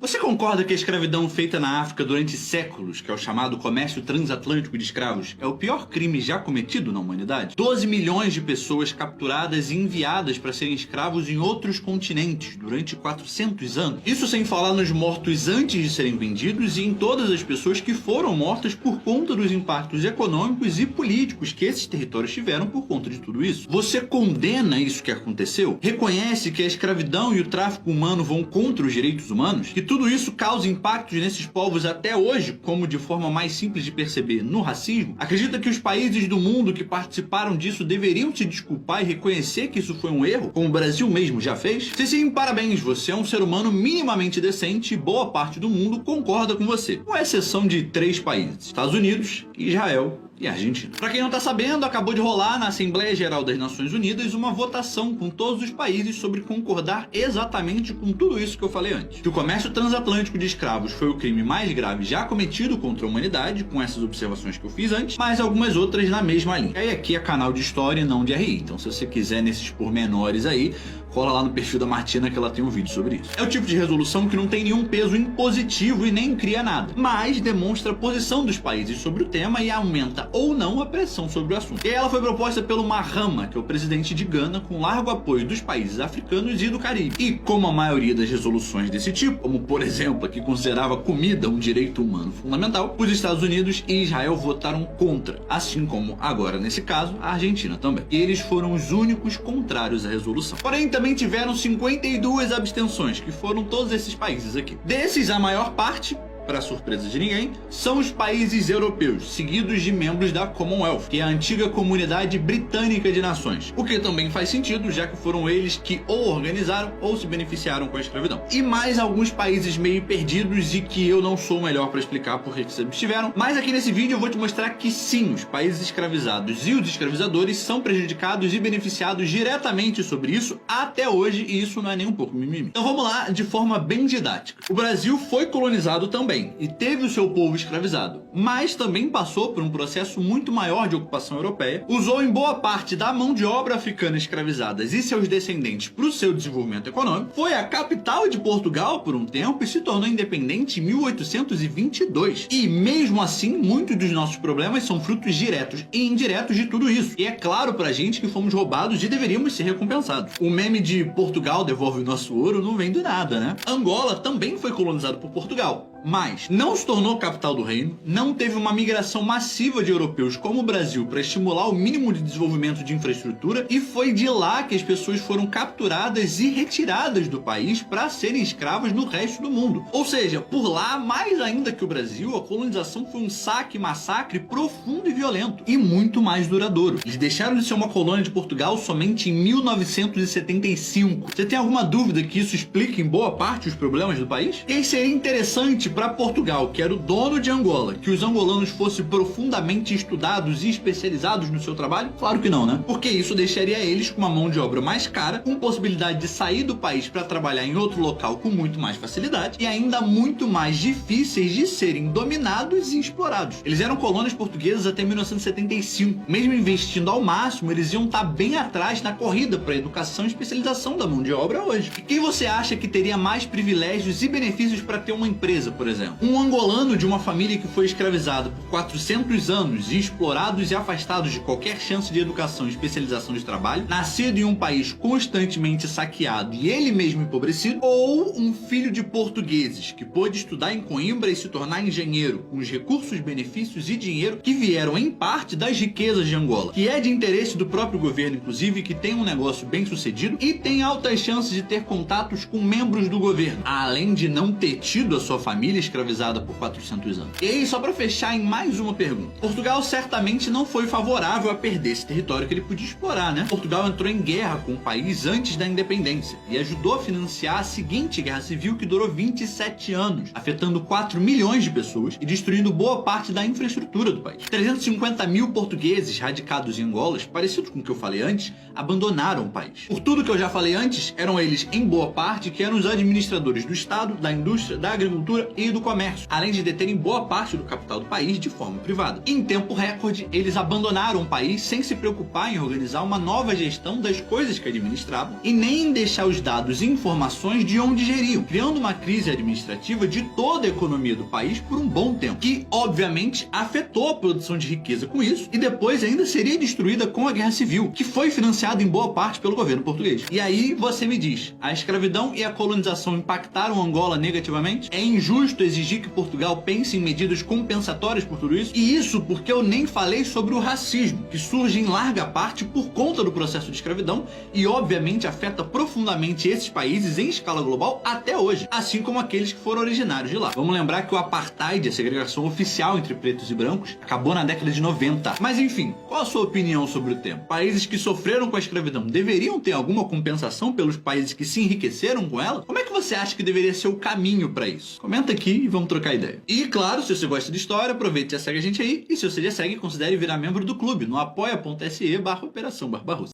Você concorda que a escravidão feita na África durante séculos, que é o chamado comércio transatlântico de escravos, é o pior crime já cometido na humanidade? 12 milhões de pessoas capturadas e enviadas para serem escravos em outros continentes durante 400 anos. Isso sem falar nos mortos antes de serem vendidos e em todas as pessoas que foram mortas por conta dos impactos econômicos e políticos que esses territórios tiveram por conta de tudo isso. Você condena isso que aconteceu? Reconhece que a escravidão e o tráfico humano vão contra os direitos humanos? Que tudo isso causa impactos nesses povos até hoje, como de forma mais simples de perceber, no racismo? Acredita que os países do mundo que participaram disso deveriam se desculpar e reconhecer que isso foi um erro, como o Brasil mesmo já fez? Se sim, parabéns, você é um ser humano minimamente decente e boa parte do mundo concorda com você, com exceção de 3 países: Estados Unidos, Israel e Argentina. Pra quem não tá sabendo, acabou de rolar na Assembleia Geral das Nações Unidas uma votação com todos os países sobre concordar exatamente com tudo isso que eu falei antes. Que o comércio transatlântico de escravos foi o crime mais grave já cometido contra a humanidade, com essas observações que eu fiz antes, mas algumas outras na mesma linha. E aqui é canal de história e não de RI, então se você quiser nesses pormenores aí, cola lá no perfil da Martina que ela tem um vídeo sobre isso. É o tipo de resolução que não tem nenhum peso impositivo e nem cria nada, mas demonstra a posição dos países sobre o tema e aumenta ou não a pressão sobre o assunto. E ela foi proposta pelo Mahama, que é o presidente de Gana, com largo apoio dos países africanos e do Caribe. E como a maioria das resoluções desse tipo, como por exemplo a que considerava comida um direito humano fundamental, os Estados Unidos e Israel votaram contra, assim como agora nesse caso a Argentina também. E eles foram os únicos contrários à resolução. Porém, também tiveram 52 abstenções, que foram todos esses países aqui. Desses, a maior parte, para surpresa de ninguém, são os países europeus, seguidos de membros da Commonwealth, que é a antiga Comunidade Britânica de Nações. O que também faz sentido, já que foram eles que ou organizaram ou se beneficiaram com a escravidão. E mais alguns países meio perdidos e que eu não sou o melhor para explicar por que se abstiveram, mas aqui nesse vídeo eu vou te mostrar que sim, os países escravizados e os escravizadores são prejudicados e beneficiados diretamente sobre isso até hoje, e isso não é nem um pouco mimimi. Então vamos lá de forma bem didática. O Brasil foi colonizado também e teve o seu povo escravizado, mas também passou por um processo muito maior de ocupação europeia, usou em boa parte da mão de obra africana escravizadas e seus descendentes para o seu desenvolvimento econômico, foi a capital de Portugal por um tempo e se tornou independente em 1822. E mesmo assim, muitos dos nossos problemas são frutos diretos e indiretos de tudo isso. E é claro pra gente que fomos roubados e deveríamos ser recompensados. O meme de Portugal devolve o nosso ouro não vem do nada, né? Angola também foi colonizado por Portugal, mas não se tornou capital do reino, não teve uma migração massiva de europeus como o Brasil para estimular o mínimo de desenvolvimento de infraestrutura, e foi de lá que as pessoas foram capturadas e retiradas do país para serem escravas no resto do mundo. Ou seja, por lá, mais ainda que o Brasil, a colonização foi um saque e massacre profundo e violento, e muito mais duradouro. Eles deixaram de ser uma colônia de Portugal somente em 1975. Você tem alguma dúvida que isso explica em boa parte os problemas do país? E aí seria interessante para Portugal, que era o dono de Angola, que os angolanos fossem profundamente estudados e especializados no seu trabalho? Claro que não, né? Porque isso deixaria eles com uma mão de obra mais cara, com possibilidade de sair do país para trabalhar em outro local com muito mais facilidade e ainda muito mais difíceis de serem dominados e explorados. Eles eram colônias portuguesas até 1975. Mesmo investindo ao máximo, eles iam estar bem atrás na corrida para a educação e especialização da mão de obra hoje. E quem você acha que teria mais privilégios e benefícios para ter uma empresa, por exemplo? Um angolano de uma família que foi escravizado por 400 anos e explorados e afastados de qualquer chance de educação e especialização de trabalho, nascido em um país constantemente saqueado e ele mesmo empobrecido, ou um filho de portugueses que pôde estudar em Coimbra e se tornar engenheiro com os recursos, benefícios e dinheiro que vieram em parte das riquezas de Angola, que é de interesse do próprio governo, inclusive, que tem um negócio bem sucedido e tem altas chances de ter contatos com membros do governo, além de não ter tido a sua família escravizada por 400 anos. E aí, só para fechar em mais uma pergunta. Portugal certamente não foi favorável a perder esse território que ele podia explorar, né? Portugal entrou em guerra com o país antes da independência e ajudou a financiar a seguinte guerra civil que durou 27 anos, afetando 4 milhões de pessoas e destruindo boa parte da infraestrutura do país. 350 mil portugueses radicados em Angola, parecidos com o que eu falei antes, abandonaram o país. Por tudo que eu já falei antes, eram eles, em boa parte, que eram os administradores do Estado, da indústria, da agricultura e e do comércio, além de deterem boa parte do capital do país de forma privada. Em tempo recorde, eles abandonaram o país sem se preocupar em organizar uma nova gestão das coisas que administravam e nem em deixar os dados e informações de onde geriam, criando uma crise administrativa de toda a economia do país por um bom tempo, que obviamente afetou a produção de riqueza com isso e depois ainda seria destruída com a Guerra Civil, que foi financiada em boa parte pelo governo português. E aí você me diz, a escravidão e a colonização impactaram Angola negativamente? É injusto exigir que Portugal pense em medidas compensatórias por tudo isso? E isso porque eu nem falei sobre o racismo, que surge em larga parte por conta do processo de escravidão e obviamente afeta profundamente esses países em escala global até hoje, assim como aqueles que foram originários de lá. Vamos lembrar que o apartheid, a segregação oficial entre pretos e brancos, acabou na década de 90. Mas enfim, qual a sua opinião sobre o tema? Países que sofreram com a escravidão deveriam ter alguma compensação pelos países que se enriqueceram com ela? Como é que você acha que deveria ser o caminho para isso? Comenta aqui e vamos trocar ideia. E claro, se você gosta de história, aproveite e já segue a gente aí. E se você já segue, considere virar membro do clube no apoia.se/Operação Barbarossa.